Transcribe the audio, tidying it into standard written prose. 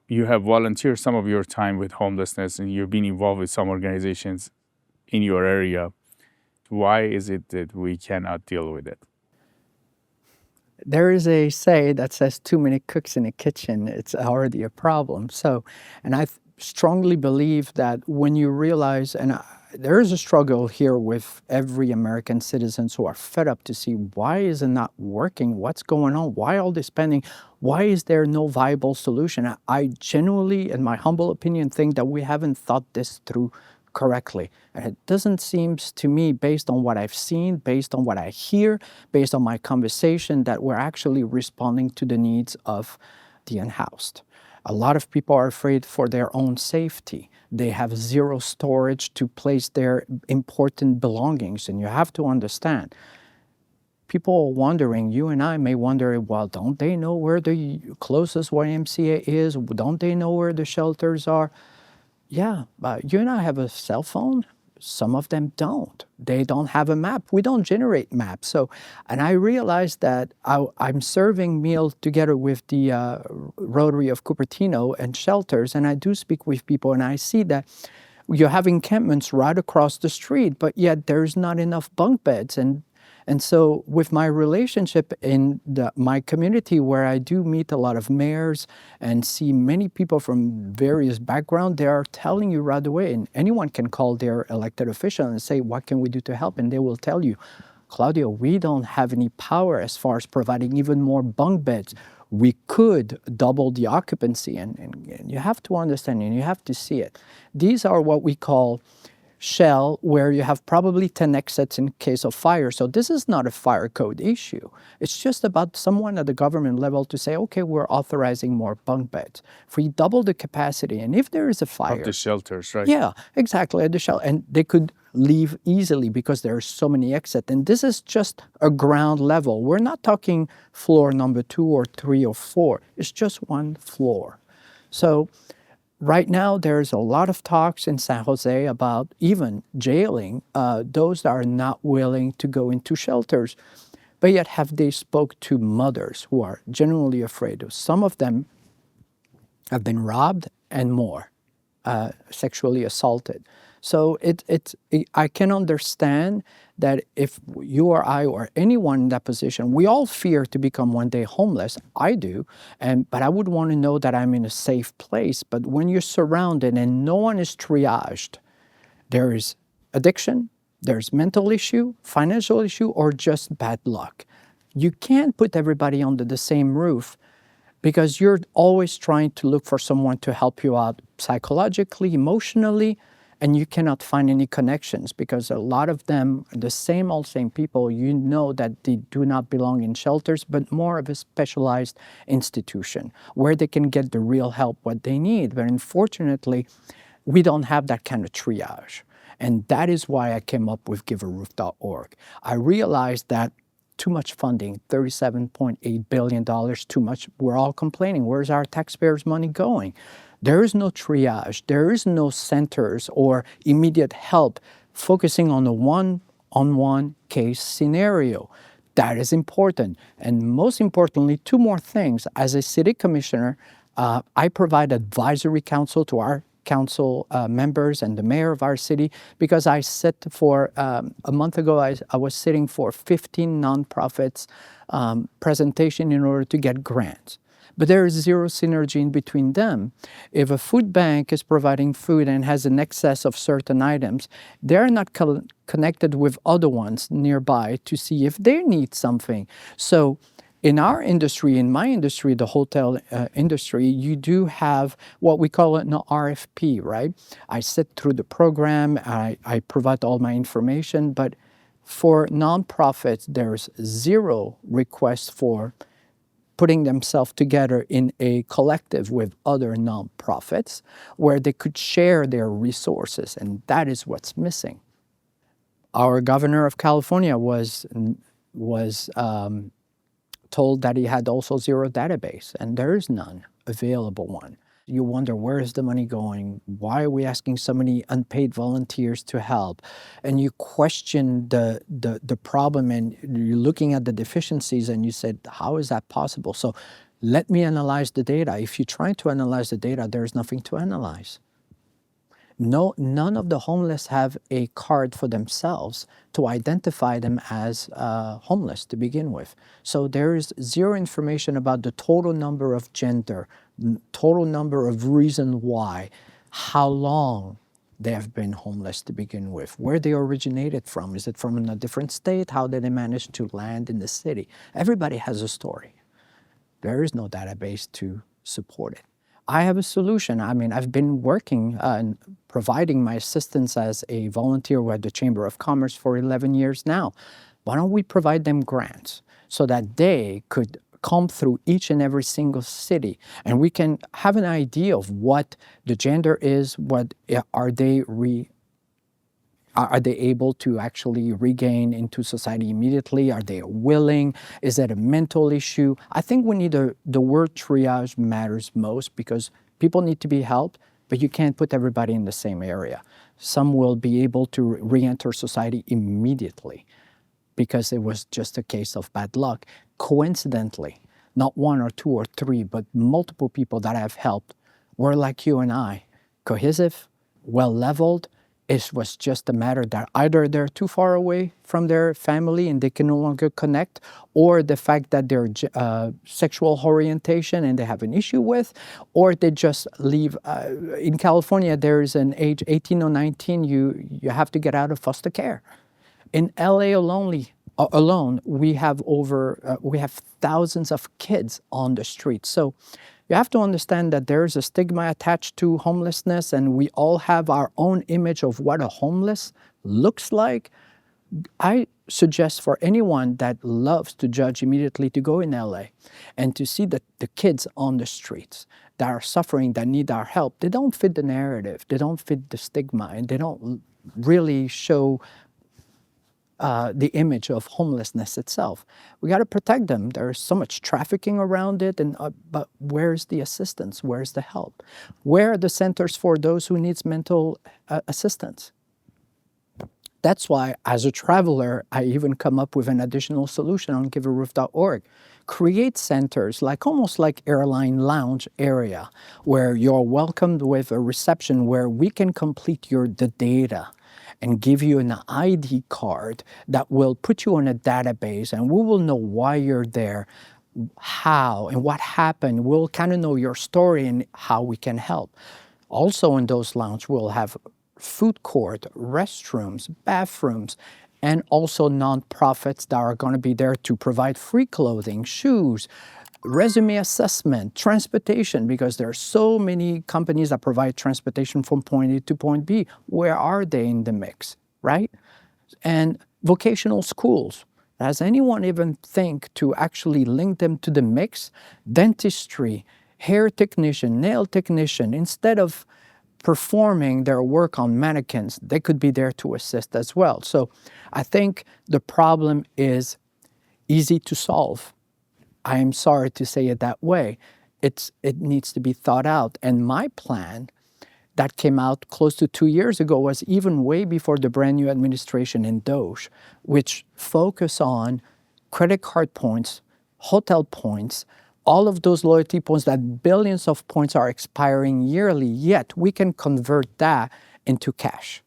you have volunteered some of your time with homelessness and you've been involved with some organizations in your area. Why is it that we cannot deal with it? There is a say that says too many cooks in the kitchen, it's already a problem. So, and I strongly believe that when you realize, there is a struggle here with every American citizens who are fed up to see why is it not working? What's going on? Why all this spending? Why is there no viable solution? I genuinely, in my humble opinion, think that we haven't thought this through correctly. And it doesn't seem to me, based on what I've seen, based on what I hear, based on my conversation, that we're actually responding to the needs of the unhoused. A lot of people are afraid for their own safety. They have zero storage to place their important belongings. And you have to understand, people are wondering, you and I may wonder, well, don't they know where the closest YMCA is? Don't they know where the shelters are? Yeah, but you and I have a cell phone. Some of them don't. They don't have a map. We don't generate maps. So, and I realized that I'm serving meals together with the Rotary of Cupertino and shelters, and I do speak with people, and I see that you have encampments right across the street, but yet there's not enough bunk beds. And so with my relationship in my community, where I do meet a lot of mayors and see many people from various backgrounds, they are telling you right away, and anyone can call their elected official and say, what can we do to help? And they will tell you, Claudio, we don't have any power as far as providing even more bunk beds. We could double the occupancy, and you have to understand, and you have to see it. These are what we call shell, where you have probably 10 exits in case of fire. So this is not a fire code issue. It's just about someone at the government level to say, okay, we're authorizing more bunk beds. If we double the capacity, and if there is a fire... Of the shelters, right? Yeah, exactly, at the shelter. And they could leave easily because there are so many exits. And this is just a ground level. We're not talking floor number 2 or 3 or 4. It's just one floor. So right now, there's a lot of talks in San Jose about even jailing those that are not willing to go into shelters. But yet, have they spoke to mothers who are genuinely afraid? Some of them have been robbed and more, sexually assaulted. So I can understand that if you or I or anyone in that position, we all fear to become one day homeless. I do, but I would want to know that I'm in a safe place. But when you're surrounded and no one is triaged, there is addiction, there's mental issue, financial issue, or just bad luck. You can't put everybody under the same roof, because you're always trying to look for someone to help you out psychologically, emotionally, and you cannot find any connections, because a lot of them, the same people, you know that they do not belong in shelters, but more of a specialized institution where they can get the real help, what they need. But unfortunately, we don't have that kind of triage. And that is why I came up with givearoof.org. I realized that too much funding, $37.8 billion, too much. We're all complaining, where's our taxpayers' money going? There is no triage, there is no centers or immediate help focusing on the one-on-one case scenario. That is important. And most importantly, 2 more things. As a city commissioner, I provide advisory counsel to our council members and the mayor of our city, because I sit for, a month ago, I was sitting for 15 nonprofits presentation in order to get grants. But there is zero synergy in between them. If a food bank is providing food and has an excess of certain items, they're not connected with other ones nearby to see if they need something. So in our industry, in my industry, the hotel industry, you do have what we call an RFP, right? I sit through the program, I provide all my information, but for nonprofits, there's zero request for putting themselves together in a collective with other nonprofits where they could share their resources, and that is what's missing. Our governor of California was told that he had also zero database, and there is none available one. You wonder, where is the money going? Why are we asking so many unpaid volunteers to help? And you question the problem, and you're looking at the deficiencies, and you said, how is that possible? So Let me analyze the data. If you try to analyze the data, there's nothing to analyze. No, none of the homeless have a card for themselves to identify them as homeless to begin with. So there is zero information about the total number of gender, total number of reason why, how long they have been homeless to begin with, where they originated from. Is it from a different state? How did they manage to land in the city? Everybody has a story. There is no database to support it. I have a solution. I mean, I've been working and providing my assistance as a volunteer with the Chamber of Commerce for 11 years now. Why don't we provide them grants so that they could come through each and every single city, and we can have an idea of what the gender is, what are they able to actually regain into society immediately? Are they willing? Is that a mental issue? I think we need the word triage matters most, because people need to be helped, but you can't put everybody in the same area. Some will be able to re-enter society immediately because it was just a case of bad luck. Coincidentally, not one or two or three, but multiple people that I've helped were like you and I, cohesive, well-leveled. It was just a matter that either they're too far away from their family and they can no longer connect, or the fact that their sexual orientation and they have an issue with, or they just leave. In California, there is an age 18 or 19, you have to get out of foster care. In LA alone, we have thousands of kids on the street. So you have to understand that there is a stigma attached to homelessness, and we all have our own image of what a homeless looks like. I suggest for anyone that loves to judge immediately to go in LA and to see the kids on the streets that are suffering, that need our help. They don't fit the narrative, they don't fit the stigma, and they don't really show the image of homelessness itself. We got to protect them. There's so much trafficking around it, but where's the assistance? Where's the help? Where are the centers for those who needs mental assistance? That's why, as a traveler, I even come up with an additional solution on givearoof.org. Create centers, almost like airline lounge area, where you're welcomed with a reception where we can complete the data and give you an ID card that will put you on a database, and we will know why you're there, how and what happened. We'll kind of know your story and how we can help. Also in those lounges, we'll have food court, restrooms, bathrooms, and also nonprofits that are going to be there to provide free clothing, shoes, resume assessment, transportation, because there are so many companies that provide transportation from point A to point B. Where are they in the mix, right? And vocational schools. Does anyone even think to actually link them to the mix? Dentistry, hair technician, nail technician, instead of performing their work on mannequins, they could be there to assist as well. So I think the problem is easy to solve. I am sorry to say it that way. It needs to be thought out. And my plan that came out close to 2 years ago was even way before the brand new administration in DOGE, which focus on credit card points, hotel points, all of those loyalty points, that billions of points are expiring yearly, yet we can convert that into cash.